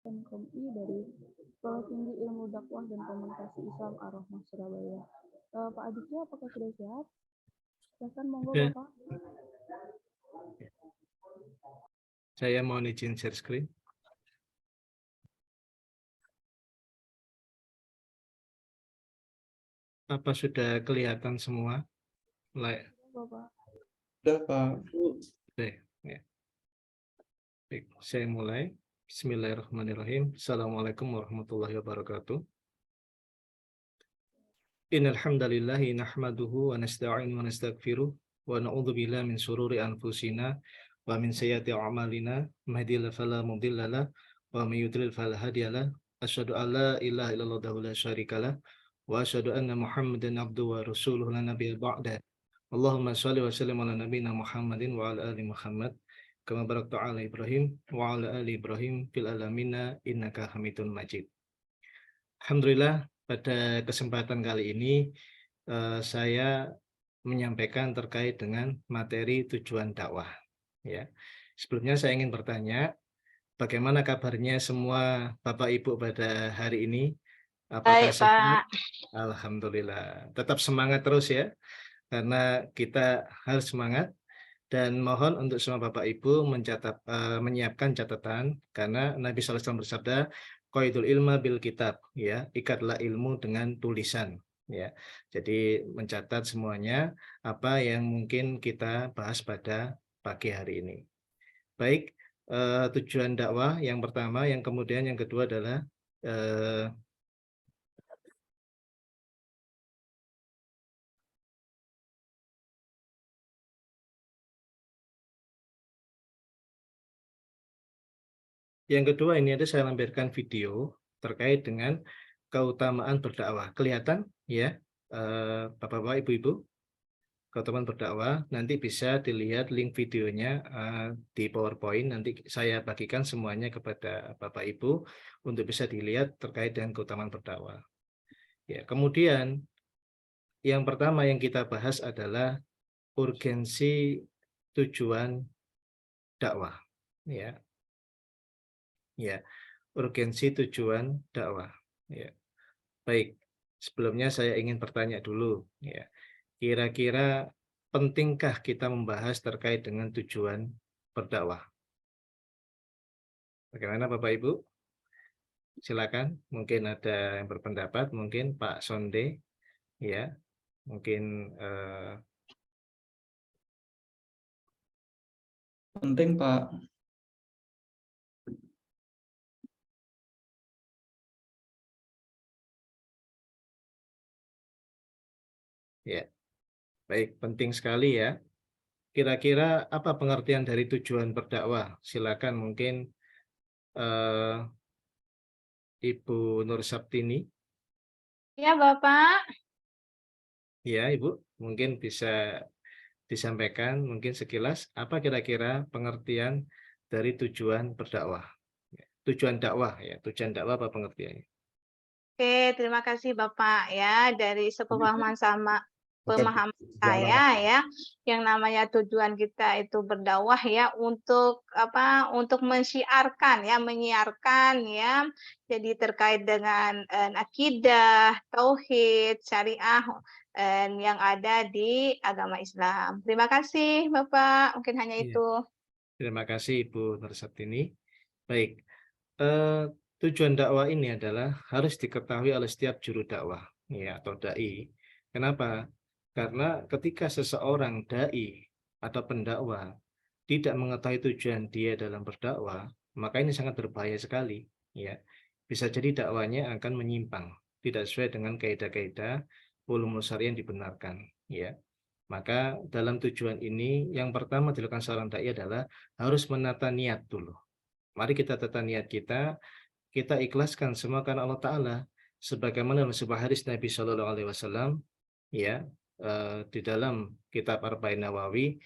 MKI dari Sekolah Tinggi Ilmu Dakwah dan Komunikasi Islam Ar-Rahmah Surabaya. Pak Aditya, apakah sudah siap? Silakan, monggo Bapak. Saya mohon izin share screen. Apa sudah kelihatan semua? Bapak. Sudah, Pak. Baik, ya. Baik, saya mulai. Bismillahirrahmanirrahim. Assalamualaikum warahmatullahi wabarakatuh. Innal hamdalillahi nahmaduhu wa nasta'inu wa nastaghfiruh wa na'udzu billahi min shururi anfusina wa min sayyiati a'malina mahdihillahu fala mudhillalah wa may yudlil fala hadiyalah. Asyhadu an la ilaha illallah wahdahu la syarikalah wa asyhadu anna Muhammadan abduhu wa rasuluhu la nabiyya ba'da. Allahumma shalli wa sallim ala nabiyyina Muhammadin wa ala ali Muhammad kama barakta ala Ibrahim wa ala ali Ibrahim fil alamina innaka Hamidun Majid. Alhamdulillah, pada kesempatan kali ini saya menyampaikan terkait dengan materi tujuan dakwah. Ya. Sebelumnya saya ingin bertanya, bagaimana kabarnya semua Bapak Ibu pada hari ini? Apakah sehat? Alhamdulillah. Tetap semangat terus ya, karena kita harus semangat. Dan mohon untuk semua Bapak Ibu menyiapkan catatan, karena Nabi SAW bersabda, qaidul ilma bil kitab, ya, ikatlah ilmu dengan tulisan, ya. Jadi mencatat semuanya apa yang mungkin kita bahas pada pagi hari ini. Baik, tujuan dakwah yang pertama, yang kemudian yang kedua adalah yang kedua ini ada saya lampirkan video terkait dengan keutamaan berdakwah. Kelihatan ya, Bapak-bapak, Ibu-ibu? Keutamaan berdakwah, nanti bisa dilihat link videonya di PowerPoint. Nanti saya bagikan semuanya kepada Bapak Ibu untuk bisa dilihat terkait dengan keutamaan berdakwah. Ya, kemudian yang pertama yang kita bahas adalah urgensi tujuan dakwah. Ya, urgensi tujuan dakwah. Ya. Baik, sebelumnya saya ingin bertanya dulu. Ya. Kira-kira pentingkah kita membahas terkait dengan tujuan berdakwah? Bagaimana Bapak Ibu? Silakan, mungkin ada yang berpendapat, mungkin Pak Sonde, ya, mungkin Penting, Pak. Ya, baik, penting sekali ya. Kira-kira apa pengertian dari tujuan berdakwah? Silakan mungkin Ibu Nur Saptini. Ya, Bapak. Ya, Ibu, mungkin bisa disampaikan mungkin sekilas apa kira-kira pengertian dari tujuan berdakwah. Tujuan dakwah ya, tujuan dakwah apa pengertiannya? Oke, terima kasih Bapak ya dari sepemahaman pemahaman saya ya, yang namanya tujuan kita itu berdakwah ya untuk apa? Untuk menyiarkan ya, menyiarkan ya. Jadi terkait dengan akidah, tauhid, syariah yang ada di agama Islam. Terima kasih Bapak, mungkin hanya itu. Terima kasih Ibu Nur Saptini. Baik. Tujuan dakwah ini adalah harus diketahui oleh setiap juru dakwah ya, atau dai. Kenapa? Karena ketika seseorang dai atau pendakwah tidak mengetahui tujuan dia dalam berdakwah, maka ini sangat berbahaya sekali ya. Bisa jadi dakwanya akan menyimpang, tidak sesuai dengan kaidah-kaidah ulumul syariah yang dibenarkan ya. Maka dalam tujuan ini yang pertama dilakukan seorang dai adalah harus menata niat dulu. Mari kita tata niat kita ikhlaskan semua karena Allah Ta'ala. Sebagaimana dalam sebuah hadis Nabi Shallallahu Alaihi Wasallam, ya, di dalam kitab Arba'in Nawawi,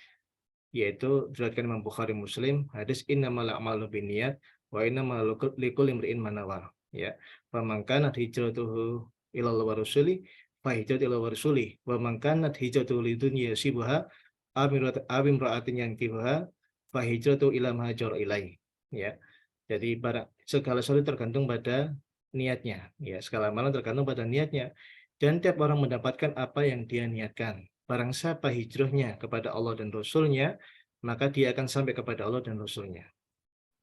yaitu diriwayatkan Imam Bukhari Muslim, hadis innamal a'malu binniyat wa innamal likulli imri'in ma nawa. Ya, faman kanat hijratuhu ila Allah wa rasuli fa hijratuhu ila wa rasuli wa man kanat hijratuhu lidunya yusibuha aw imra'atin yankihuha fa hijratuhu ila ma hajara ilaihi. Ya. Jadi segala sesuatu tergantung pada niatnya. Ya, segala amalan tergantung pada niatnya. Dan tiap orang mendapatkan apa yang dia niatkan. Barang siapa hijrahnya kepada Allah dan Rasul-Nya, maka dia akan sampai kepada Allah dan Rasul-Nya.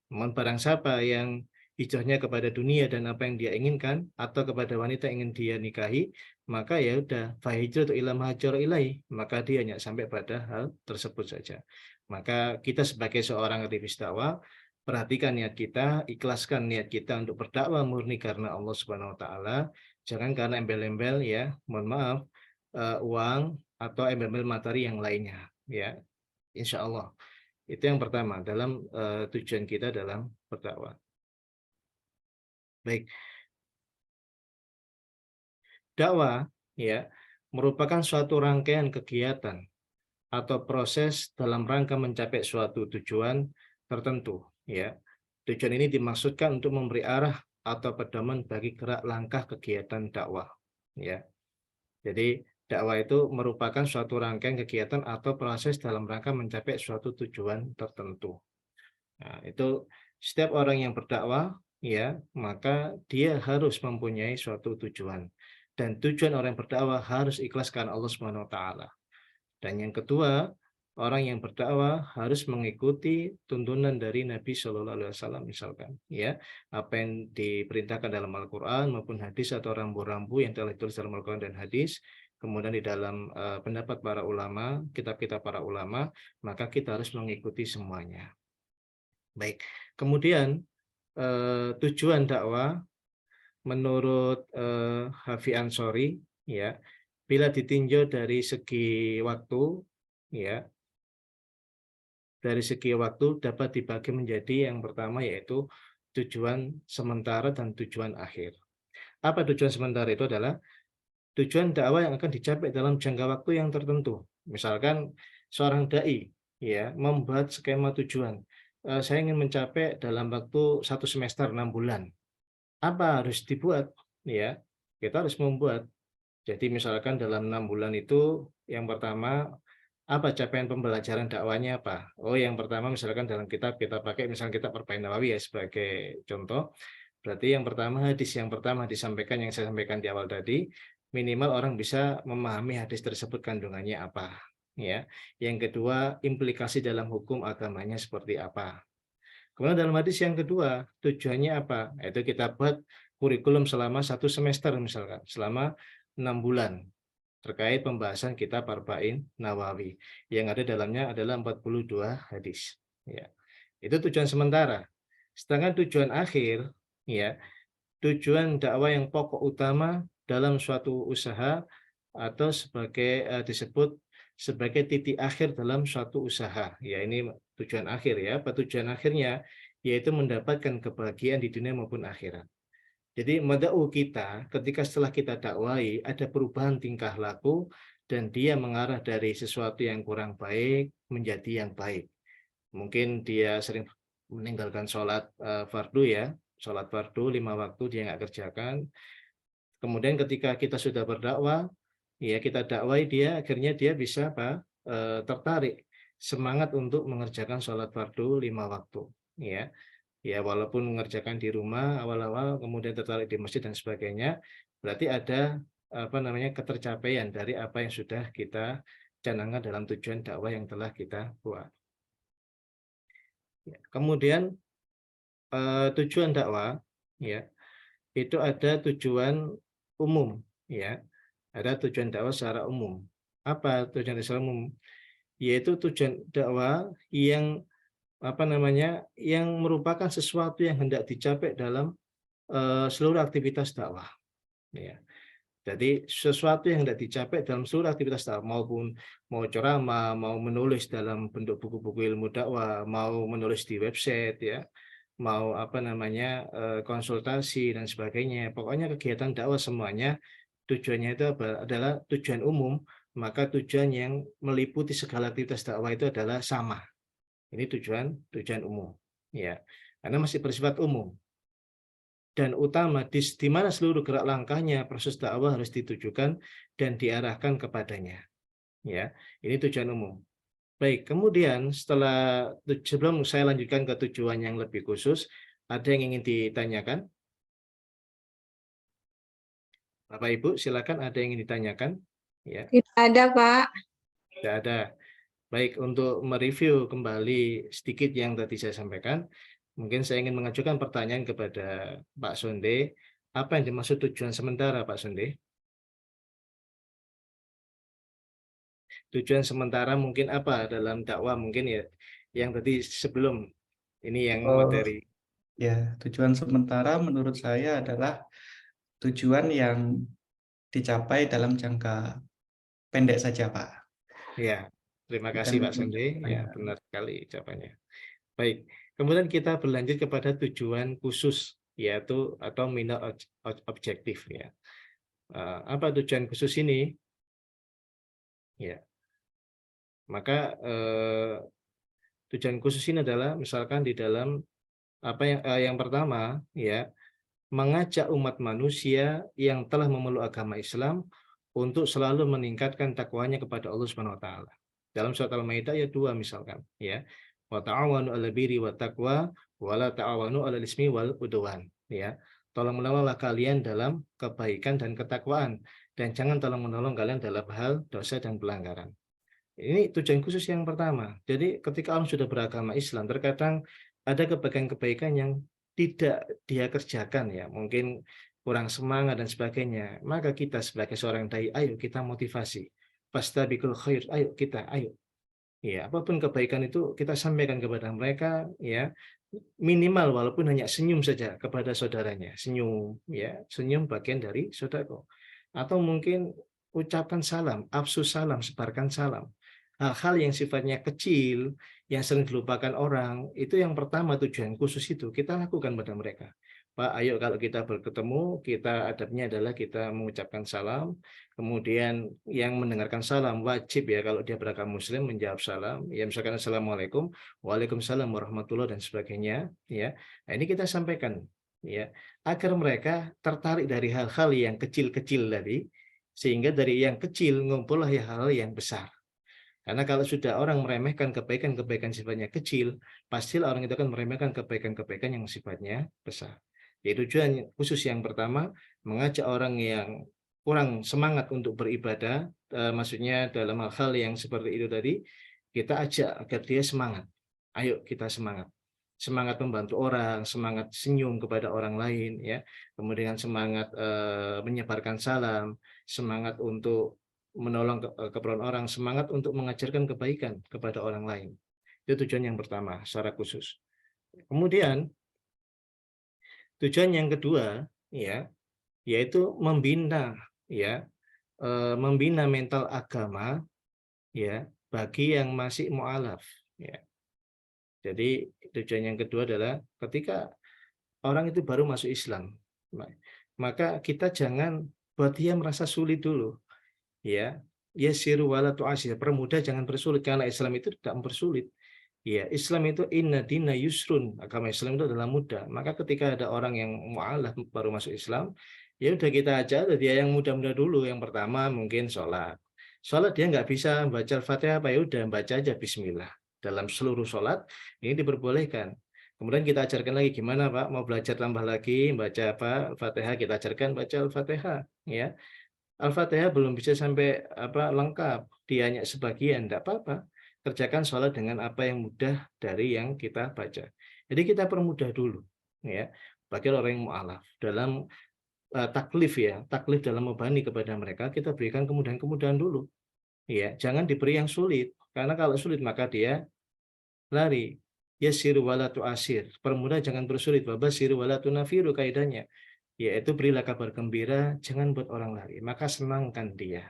Namun barang siapa yang hijrahnya kepada dunia dan apa yang dia inginkan, atau kepada wanita yang ingin dia nikahi, maka ya udah, fahijratu ila ma hajara ilaih, maka dia hanya sampai pada hal tersebut saja. Maka kita sebagai seorang aktivis dakwah, perhatikan niat kita, ikhlaskan niat kita untuk berdakwah murni karena Allah Subhanahu wa taala, jangan karena embel-embel ya, mohon maaf, uang atau embel-embel materi yang lainnya ya. Insya Allah. Itu yang pertama dalam tujuan kita dalam berdakwah. Baik. Dakwah ya merupakan suatu rangkaian kegiatan atau proses dalam rangka mencapai suatu tujuan tertentu ya. Tujuan ini dimaksudkan untuk memberi arah atau pedoman bagi gerak langkah kegiatan dakwah ya. Jadi dakwah itu merupakan suatu rangkaian kegiatan atau proses dalam rangka mencapai suatu tujuan tertentu. Nah, itu setiap orang yang berdakwah ya, maka dia harus mempunyai suatu tujuan. Dan tujuan orang yang berdakwah harus ikhlas karena Allah Subhanahu wa taala. Dan yang kedua, orang yang berdakwah harus mengikuti tuntunan dari Nabi Shallallahu alaihi wasallam misalkan, ya. Apa yang diperintahkan dalam Al-Qur'an maupun hadis atau rambu-rambu yang telah ditulis dalam Al-Qur'an dan hadis, kemudian di dalam pendapat para ulama, kitab-kitab para ulama, maka kita harus mengikuti semuanya. Baik. Kemudian tujuan dakwah menurut Hafi Ansori ya, bila ditinjau dari segi waktu ya, dari segi waktu dapat dibagi menjadi yang pertama yaitu tujuan sementara dan tujuan akhir. Apa tujuan sementara? Itu adalah tujuan dakwah yang akan dicapai dalam jangka waktu yang tertentu. Misalkan seorang dai ya membuat skema tujuan. Saya ingin mencapai dalam waktu 1 semester 6 bulan. Apa harus dibuat? Ya, kita harus membuat. Jadi misalkan dalam 6 bulan itu yang pertama apa capaian pembelajaran dakwahnya apa? Oh, yang pertama misalkan dalam kitab kita pakai misalkan kitab Arba'in Nawawi ya sebagai contoh. Berarti yang pertama hadis yang pertama disampaikan yang saya sampaikan di awal tadi, minimal orang bisa memahami hadis tersebut kandungannya apa, ya. Yang kedua, implikasi dalam hukum agamanya seperti apa. Kemudian dalam hadis yang kedua, tujuannya apa? Itu kita buat kurikulum selama 1 semester misalkan, selama 6 bulan terkait pembahasan kitab Arba'in Nawawi yang ada dalamnya adalah 42 hadis. Ya. Itu tujuan sementara. Sedangkan tujuan akhir, ya, tujuan dakwah yang pokok utama dalam suatu usaha atau sebagai disebut sebagai titik akhir dalam suatu usaha. Ya, ini tujuan akhir ya. Apa tujuan akhirnya? Yaitu mendapatkan kebahagiaan di dunia maupun akhirat. Jadi mad'u kita ketika setelah kita dakwai ada perubahan tingkah laku dan dia mengarah dari sesuatu yang kurang baik menjadi yang baik. Mungkin dia sering meninggalkan sholat fardu ya, sholat fardu 5 waktu dia nggak kerjakan. Kemudian ketika kita sudah berdakwah, ya kita dakwai dia akhirnya dia bisa tertarik semangat untuk mengerjakan sholat fardu 5 waktu. Ya. Ya, walaupun mengerjakan di rumah awal-awal, kemudian tertarik di masjid dan sebagainya, berarti ada ketercapaian dari apa yang sudah kita canangkan dalam tujuan dakwah yang telah kita buat. Ya, kemudian tujuan dakwah, ya, itu ada tujuan umum, ya, ada tujuan dakwah secara umum. Apa tujuan secara umum? Yaitu tujuan dakwah yang yang merupakan sesuatu yang hendak dicapai dalam seluruh aktivitas dakwah. Ya. Jadi sesuatu yang hendak dicapai dalam seluruh aktivitas dakwah, maupun mau ceramah, mau menulis dalam bentuk buku-buku ilmu dakwah, mau menulis di website, ya, mau konsultasi dan sebagainya. Pokoknya kegiatan dakwah semuanya tujuannya itu adalah tujuan umum, maka tujuan yang meliputi segala aktivitas dakwah itu adalah sama. Ini tujuan umum, ya, karena masih bersifat umum dan utama di mana seluruh gerak langkahnya proses dakwah harus ditujukan dan diarahkan kepadanya, ya. Ini tujuan umum. Baik, kemudian sebelum saya lanjutkan ke tujuan yang lebih khusus, Ada yang ingin ditanyakan? Bapak Ibu, silakan, ada yang ingin ditanyakan? Ya, Tidak ada, Pak. tidak ada. Baik, untuk mereview kembali sedikit yang tadi saya sampaikan, mungkin saya ingin mengajukan pertanyaan kepada Pak Sonde. Apa yang dimaksud tujuan sementara, Pak Sonde? Tujuan sementara mungkin apa dalam dakwah, mungkin ya yang tadi sebelum ini yang Oh, materi. ya, tujuan sementara menurut saya adalah tujuan yang dicapai dalam jangka pendek saja, Pak. Ya, terima Bukan kasih Pak untuk Sonde. Ya, panjang. benar sekali ucapannya. Baik, kemudian kita berlanjut kepada tujuan khusus, yaitu atau minor objektif ya. Apa tujuan khusus ini? Ya, maka tujuan khusus ini adalah misalkan di dalam apa yang pertama ya, mengajak umat manusia yang telah memeluk agama Islam untuk selalu meningkatkan takwanya kepada Allah Subhanahu wa taala. Dalam surat Al-Maidah ayat 2 misalkan ya. Wa ta'awanu 'alal birri wat taqwa wa la ta'awanu 'alal ismi wal udwan ya. Tolong menolonglah kalian dalam kebaikan dan ketakwaan dan jangan tolong menolong kalian dalam hal dosa dan pelanggaran. Ini tujuan khusus yang pertama. Jadi ketika orang sudah beragama Islam, terkadang ada kebaikan-kebaikan yang tidak dia kerjakan ya, mungkin kurang semangat dan sebagainya. Maka kita sebagai seorang dai, ayo kita motivasi. Fastabiqul khair, ayo kita, ayo. Ya, apapun kebaikan itu kita sampaikan kepada mereka ya, minimal walaupun hanya senyum saja kepada saudaranya. Senyum ya, senyum bagian dari sedekah. Atau mungkin ucapkan salam, afsus salam, sebarkan salam. Hal-hal yang sifatnya kecil, yang sering dilupakan orang, itu yang pertama tujuan khusus itu kita lakukan pada mereka. Pak, ayo kalau kita bertemu, kita adabnya adalah kita mengucapkan salam, kemudian yang mendengarkan salam wajib ya kalau dia beragama Muslim menjawab salam, ya misalkan Assalamualaikum, Waalaikumsalam warahmatullahi dan sebagainya, ya. Nah, ini kita sampaikan, ya, agar mereka tertarik dari hal-hal yang kecil-kecil tadi, sehingga dari yang kecil ngumpullah ya hal yang besar. Karena kalau sudah orang meremehkan kebaikan-kebaikan sifatnya kecil, pastilah orang itu akan meremehkan kebaikan-kebaikan yang sifatnya besar. Jadi tujuan khusus yang pertama, mengajak orang yang kurang semangat untuk beribadah, maksudnya dalam hal-hal yang seperti itu tadi, kita ajak agar dia semangat. Ayo kita semangat. Semangat membantu orang, semangat senyum kepada orang lain, ya. Kemudian semangat menyebarkan salam, semangat untuk menolong keperluan orang, semangat untuk mengajarkan kebaikan kepada orang lain. Itu tujuan yang pertama secara khusus. Kemudian tujuan yang kedua ya, yaitu membina ya, membina mental agama ya bagi yang masih mu'alaf ya. Jadi tujuan yang kedua adalah ketika orang itu baru masuk Islam, maka kita jangan buat dia merasa sulit dulu. Ya, yasiru wala tu'asir, permudah jangan persulit karena Islam itu tidak mempersulit. Ya, Islam itu inna dina yusrun, agama Islam itu adalah mudah. Maka ketika ada orang yang mu'alaf baru masuk Islam, ya udah kita aja dia yang mudah-mudah dulu. Yang pertama mungkin sholat. Sholat dia nggak bisa baca Al-Fatihah, apa ya udah baca aja Bismillah. Dalam seluruh sholat ini diperbolehkan. Kemudian kita ajarkan lagi gimana Pak, mau belajar tambah lagi, baca apa Al-Fatihah, kita ajarkan baca Al-Fatihah, ya. Al-Fatihah belum bisa sampai lengkap, dia hanya sebagian, tidak apa-apa. Kerjakan sholat dengan apa yang mudah dari yang kita baca. Jadi kita permudah dulu, ya. Bagi orang yang mu'alaf dalam taklif ya, taklif dalam membebani kepada mereka kita berikan kemudahan-kemudahan dulu, ya. Jangan diberi yang sulit, karena kalau sulit maka dia lari. Yassiru wala tu'asir, permudah jangan bersulit, wabasiru wala tunafiru kaidahnya. Yaitu berilah kabar gembira, jangan buat orang lari. Maka senangkan dia.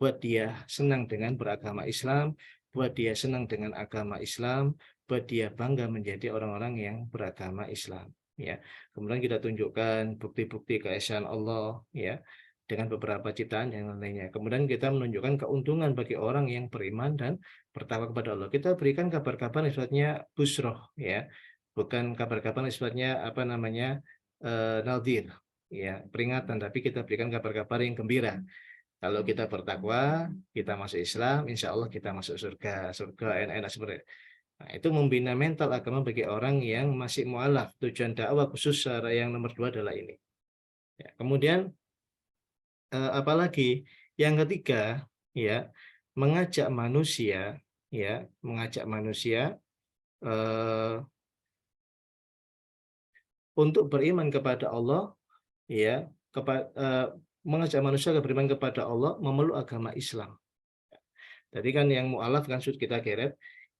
Buat dia senang dengan beragama Islam, buat dia senang dengan agama Islam, buat dia bangga menjadi orang-orang yang beragama Islam. Ya, kemudian kita tunjukkan bukti-bukti keesaan Allah, ya, dengan beberapa ciptaan yang lainnya. Kemudian kita menunjukkan keuntungan bagi orang yang beriman dan bertakwa kepada Allah. Kita berikan kabar-kabar yang sifatnya busroh, ya, bukan kabar-kabar yang sifatnya nadir, ya, peringatan, tapi kita berikan kabar-kabar yang gembira. Kalau kita bertakwa, kita masuk Islam, insya Allah kita masuk surga, surga enak-enak seperti Nah, itu membina mental agama bagi orang yang masih mu'alaf. Tujuan dakwah khusus secara yang nomor 2 adalah ini. Ya, kemudian apalagi yang ketiga, ya, mengajak manusia untuk beriman kepada Allah, ya, mengajak manusia beriman kepada Allah, memeluk agama Islam. Tadi kan yang mu'alaf kan sudah kita geret.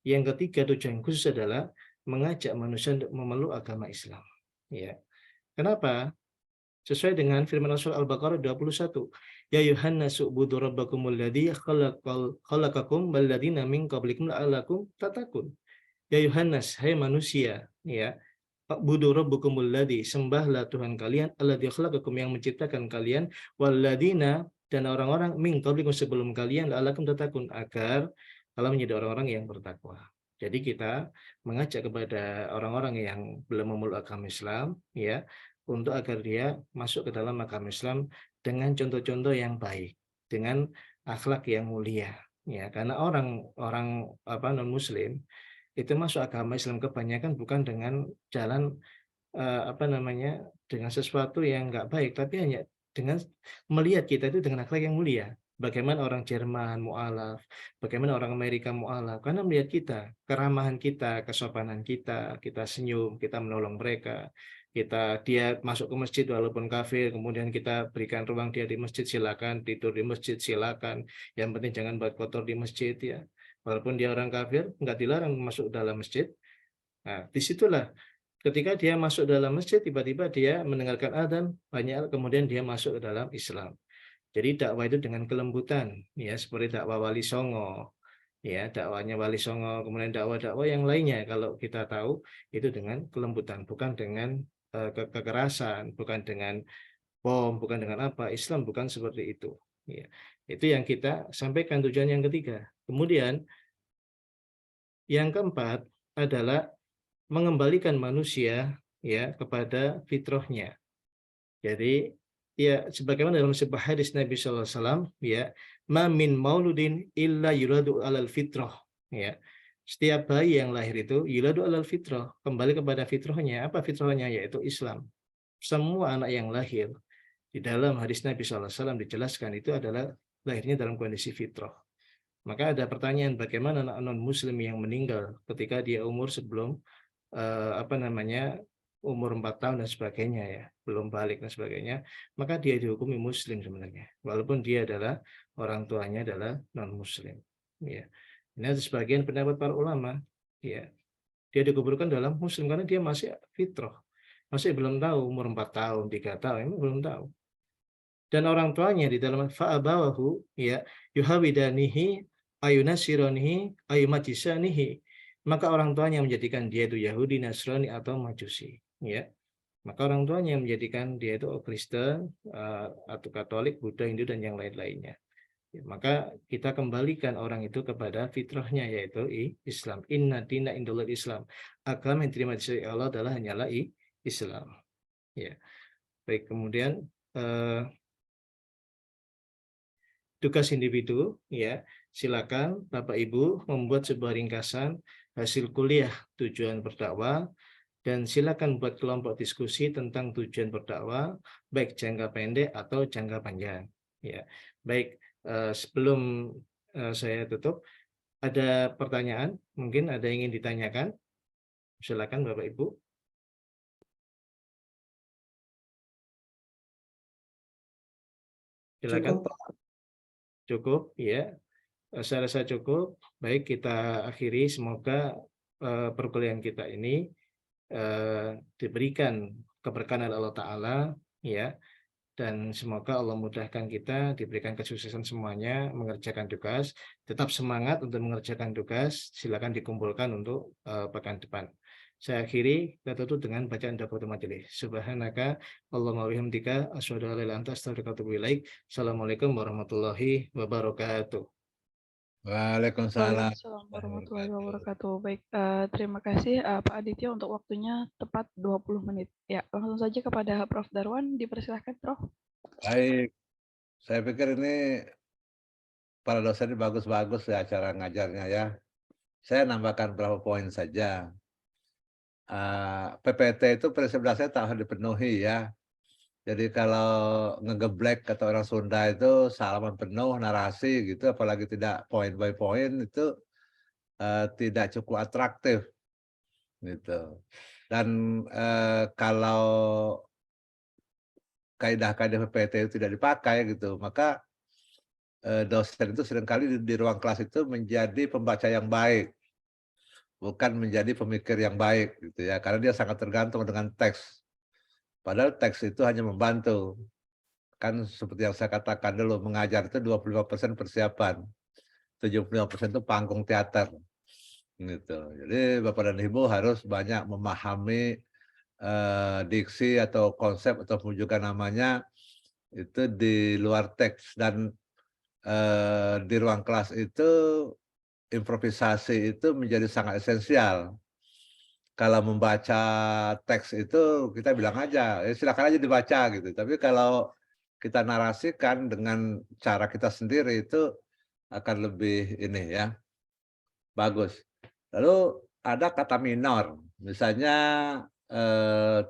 Yang ketiga tujuan khusus adalah mengajak manusia untuk memeluk agama Islam. Ya. Kenapa? Sesuai dengan firman Rasul Al-Baqarah 21. Ya Yuhannasu budu rabbakumul ladzi khalaqakum wal ladzina min qablikum la'allakum tattaqun. Ya Yuhannas, hai manusia, ya. Budu rabbakumul ladzi, sembahlah Tuhan kalian alladzi khalaqakum yang menciptakan kalian wal ladzina dan orang-orang min qablikum sebelum kalian la'allakum tattaqun agar kalian menjadi orang-orang yang bertakwa. Jadi kita mengajak kepada orang-orang yang belum memeluk agama Islam, ya, untuk agar dia masuk ke dalam agama Islam dengan contoh-contoh yang baik, dengan akhlak yang mulia, ya. Karena orang-orang non Muslim itu masuk agama Islam kebanyakan bukan dengan jalan dengan sesuatu yang nggak baik, tapi hanya dengan melihat kita itu dengan akhlak yang mulia. Bagaimana orang Jerman mu'alaf, bagaimana orang Amerika mu'alaf, karena melihat kita, keramahan kita, kesopanan kita, kita senyum, kita menolong mereka, dia masuk ke masjid walaupun kafir, kemudian kita berikan ruang dia di masjid, silakan tidur di masjid, silakan, yang penting jangan buat kotor di masjid, ya. Walaupun dia orang kafir, nggak dilarang masuk dalam masjid. Nah, disitulah ketika dia masuk dalam masjid, tiba-tiba dia mendengarkan adzan, banyak kemudian dia masuk ke dalam Islam. Jadi dakwah itu dengan kelembutan, ya, seperti dakwah Wali Songo, ya, dakwahnya Wali Songo, kemudian dakwah-dakwah yang lainnya kalau kita tahu itu dengan kelembutan, bukan dengan kekerasan, bukan dengan bom, bukan dengan apa. Islam bukan seperti itu. Ya. Itu yang kita sampaikan tujuan yang ketiga. Kemudian yang keempat adalah mengembalikan manusia, ya, kepada fitrahnya. Jadi ya sebagaimana dalam sebuah hadis Nabi SAW, ya, ma min mauludin illa yuladu alal fitrah, ya. Setiap bayi yang lahir itu yuladu alal fitrah, kembali kepada fitrahnya. Apa fitrahnya? Yaitu Islam. Semua anak yang lahir di dalam hadis Nabi SAW dijelaskan itu adalah lahirnya dalam kondisi fitrah. Maka ada pertanyaan, bagaimana anak non Muslim yang meninggal ketika dia umur sebelum umur 4 tahun dan sebagainya, ya, belum balik dan sebagainya, maka dia dihukumi Muslim sebenarnya, walaupun dia adalah orang tuanya adalah non Muslim, ya. Ini ada sebagian pendapat para ulama, ya, dia dikuburkan dalam Muslim karena dia masih fitrah, masih belum tahu, umur 4 tahun, 3 tahun, ini belum tahu. Dan orang tuanya di dalam fa'abawahu, ya, yuhawidanihi ayunasironihi ayumajisanihi, maka orang tuanya menjadikan dia itu Yahudi, Nasrani atau Majusi, ya. Maka orang tuanya menjadikan dia itu Kristen atau Katolik, Buddha, Hindu dan yang lain-lainnya. Ya, maka kita kembalikan orang itu kepada fitrahnya, yaitu Islam. Inna dina indallah Islam. Agama yang diterima dari Allah adalah hanyalah Islam. Ya. Baik, kemudian tugas individu, ya, silakan Bapak Ibu membuat sebuah ringkasan hasil kuliah tujuan berdakwah, dan silakan buat kelompok diskusi tentang tujuan berdakwah, baik jangka pendek atau jangka panjang. Ya, baik, sebelum saya tutup, ada pertanyaan, mungkin ada yang ingin ditanyakan, silakan Bapak Ibu. Silakan. Cukup, ya. Saya rasa cukup. Baik, kita akhiri. Semoga perkuliahan kita ini diberikan keberkahan Allah Ta'ala, ya, dan semoga Allah mudahkan kita, diberikan kesuksesan semuanya mengerjakan tugas. Tetap semangat untuk mengerjakan tugas. Silakan dikumpulkan untuk pekan depan. Saya akhiri, kita tutup dengan bacaan doa majelis. Subhanaka Allahumma bihamdika asyhadu an la ilaha illa anta astaghfiruka wa atubu ilaik. Assalamualaikum warahmatullahi wabarakatuh. Waalaikumsalam. Waalaikumsalam warahmatullahi wabarakatuh. Baik, terima kasih Pak Aditya untuk waktunya tepat 20 menit. Ya, langsung saja kepada Prof. Darwan, dipersilahkan Prof. Baik, saya pikir ini para dosen ini bagus-bagus ya cara ngajarnya, ya. saya nambahkan beberapa poin saja. PPT itu prinsip dasarnya tak harus dipenuhi ya. Jadi kalau ngegeblek kata orang Sunda itu salaman penuh narasi gitu, apalagi tidak poin by poin itu tidak cukup atraktif gitu. Dan kalau kaidah-kaidah PPT itu tidak dipakai gitu, maka dosen itu seringkali di ruang kelas itu menjadi pembaca yang baik, bukan menjadi pemikir yang baik gitu ya, karena dia sangat tergantung dengan teks. Padahal teks itu hanya membantu. Kan seperti yang saya katakan dulu, mengajar itu 25% persiapan, 75% itu panggung teater. Gitu. Jadi Bapak dan Ibu harus banyak memahami diksi atau konsep atau juga namanya itu di luar teks, dan di ruang kelas itu improvisasi itu menjadi sangat esensial. Kalau membaca teks itu kita bilang aja, silakan aja dibaca gitu. Tapi kalau kita narasikan dengan cara kita sendiri itu akan lebih ini ya, bagus. Lalu ada kata minor, misalnya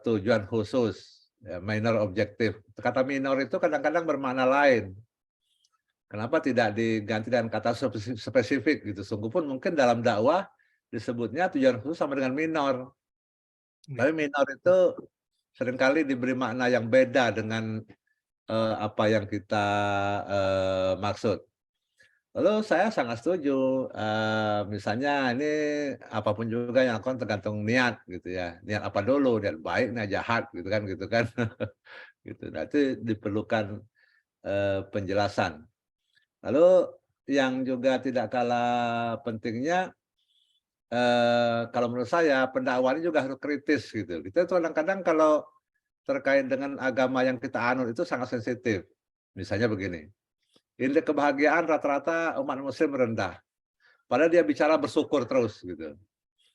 tujuan khusus, ya, minor objektif. Kata minor itu kadang-kadang bermakna lain. Kenapa tidak diganti dengan kata spesifik gitu? Sungguh pun mungkin dalam dakwah disebutnya tujuan khusus sama dengan minor. Tapi minor itu seringkali diberi makna yang beda dengan apa yang kita maksud. Lalu saya sangat setuju, misalnya ini apapun juga yang akan tergantung niat gitu ya. Niat apa dulu, niat baik, niat jahat gitu kan gitu kan. Gitu. Nah, itu diperlukan penjelasan. Lalu yang juga tidak kalah pentingnya, kalau menurut saya pendakwaannya juga harus kritis gitu. Kita tuh kadang-kadang kalau terkait dengan agama yang kita anut itu sangat sensitif. Misalnya begini, indeks kebahagiaan rata-rata umat muslim rendah. Padahal dia bicara bersyukur terus gitu.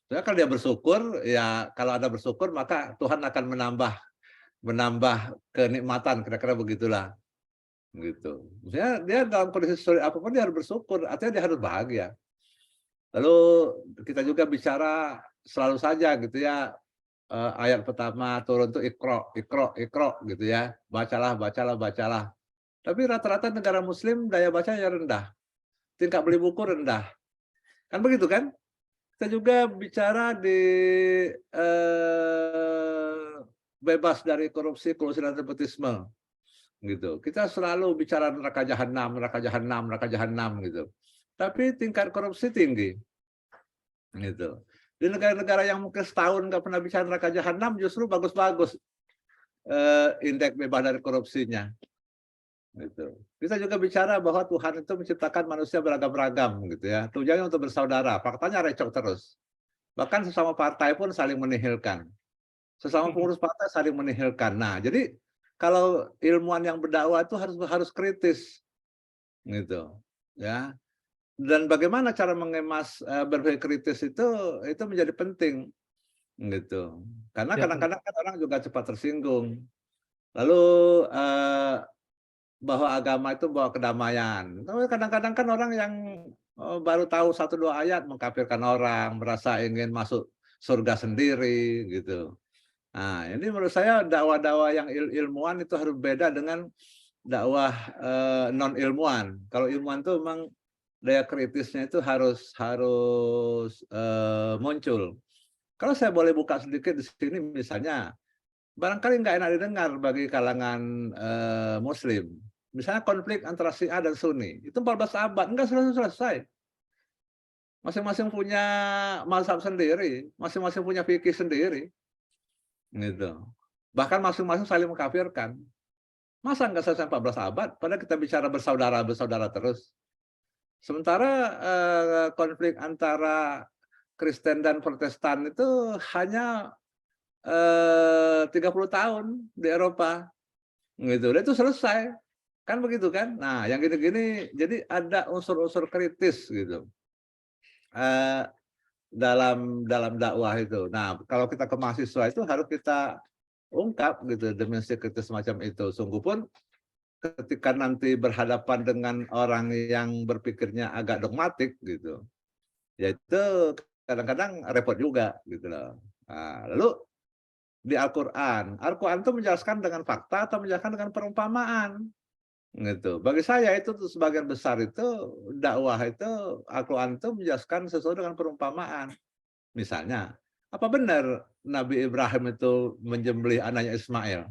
Soalnya kalau dia bersyukur, ya kalau ada bersyukur maka Tuhan akan menambah kenikmatan, kira-kira begitulah. Gitu. Maksudnya dia dalam kondisi sulit apapun dia harus bersyukur, artinya dia harus bahagia. Lalu kita juga bicara selalu saja gitu ya, ayat pertama turun tuh Iqra, Iqra, Iqra gitu ya. Bacalah, bacalah, bacalah. Tapi rata-rata negara muslim daya bacanya rendah. Tingkat beli buku rendah. Kan begitu kan? Kita juga bicara di bebas dari korupsi, kolusi dan nepotisme. Gitu. Kita selalu bicara neraka jahanam, neraka jahanam, neraka jahanam gitu. Tapi tingkat korupsi tinggi. Gitu. Di negara-negara yang mungkin setahun nggak pernah bicara neraka jahanam justru bagus-bagus indeks bebas dari korupsinya. Gitu. Kita juga bicara bahwa Tuhan itu menciptakan manusia beragam-ragam gitu ya. Tujuannya untuk bersaudara. Faktanya recok terus. Bahkan sesama partai pun saling menihilkan. Sesama pengurus partai saling menihilkan. Nah, jadi kalau ilmuwan yang berdakwah itu harus kritis, gitu, ya. Dan bagaimana cara mengemas berpikir kritis itu menjadi penting, gitu. Karena kadang-kadang kan orang juga cepat tersinggung. Lalu bahwa agama itu bawa kedamaian. Tapi kadang-kadang kan orang yang baru tahu 1-2 ayat mengkafirkan orang, merasa ingin masuk surga sendiri, gitu. Nah, ini menurut saya dakwah-dakwah yang ilmuwan itu harus beda dengan dakwah non ilmuwan. Kalau ilmuwan itu memang daya kritisnya itu harus muncul. Kalau saya boleh buka sedikit di sini misalnya, barangkali nggak enak didengar bagi kalangan Muslim. Misalnya konflik antara Syiah dan Sunni, itu 14 abad, nggak selesai. Masing-masing punya mazhab sendiri, masing-masing punya fikih sendiri. Gitu. Bahkan masing-masing saling mengkafirkan. Masa nggak selesai 14 abad? Padahal kita bicara bersaudara terus. Sementara konflik antara Kristen dan Protestan itu hanya 30 tahun di Eropa. Gitu. Dan itu selesai. Kan begitu kan? Nah, yang gini-gini jadi ada unsur-unsur kritis gitu. Dalam dakwah itu. Nah, kalau kita ke mahasiswa itu harus kita ungkap gitu dimensi kritis semacam itu. Sungguh pun ketika nanti berhadapan dengan orang yang berpikirnya agak dogmatik gitu, Ya itu kadang-kadang repot juga gitu loh. Nah, lalu di Al-Qur'an itu menjelaskan dengan fakta atau menjelaskan dengan perumpamaan? Gitu. Bagi saya itu tuh sebagian besar itu dakwah itu Al-Qur'an itu menjelaskan sesuatu dengan perumpamaan. Misalnya, apa benar Nabi Ibrahim itu menyembelih anaknya Ismail?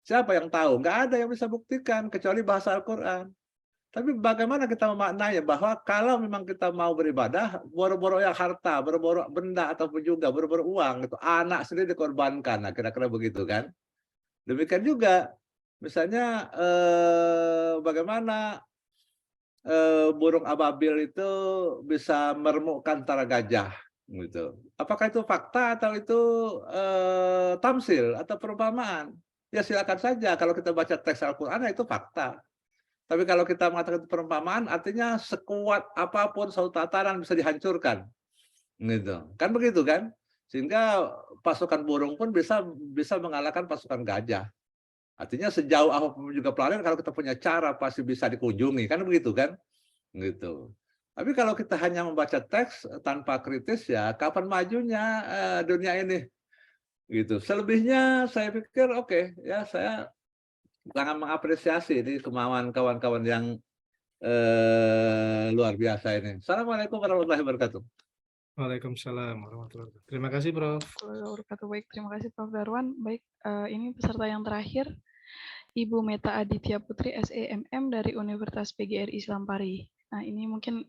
Siapa yang tahu? Nggak ada yang bisa buktikan kecuali bahasa Al-Qur'an. Tapi bagaimana kita memaknainya bahwa kalau memang kita mau beribadah, boro-boro yang harta, boro-boro benda ataupun juga boro-boro uang, itu anak sendiri dikorbankan. Nah, kira-kira begitu kan? Demikian juga misalnya bagaimana burung ababil itu bisa meremukkan tara gajah gitu. Apakah itu fakta atau itu tamsil atau perumpamaan? Ya silakan saja kalau kita baca teks Al-Qur'an ya itu fakta. Tapi kalau kita mengatakan itu perumpamaan artinya sekuat apapun suatu tataran bisa dihancurkan. Gitu. Kan begitu kan? Sehingga pasukan burung pun bisa mengalahkan pasukan gajah. Artinya sejauh apapun juga planet kalau kita punya cara pasti bisa dikunjungi, kan begitu kan? Gitu. Tapi kalau kita hanya membaca teks tanpa kritis ya kapan majunya dunia ini? Gitu. Selebihnya saya pikir oke, ya saya sangat mengapresiasi ini kemauan kawan-kawan yang luar biasa ini. Assalamualaikum warahmatullahi wabarakatuh. Waalaikumsalam warahmatullahi wabarakatuh. Terima kasih, Prof. Warahmatullahi wabarakatuh. Baik, terima kasih Prof. Darwan. Baik, ini peserta yang terakhir, Ibu Meta Aditya Putri SEMM dari Universitas PGRI Islam Pari. Nah, ini mungkin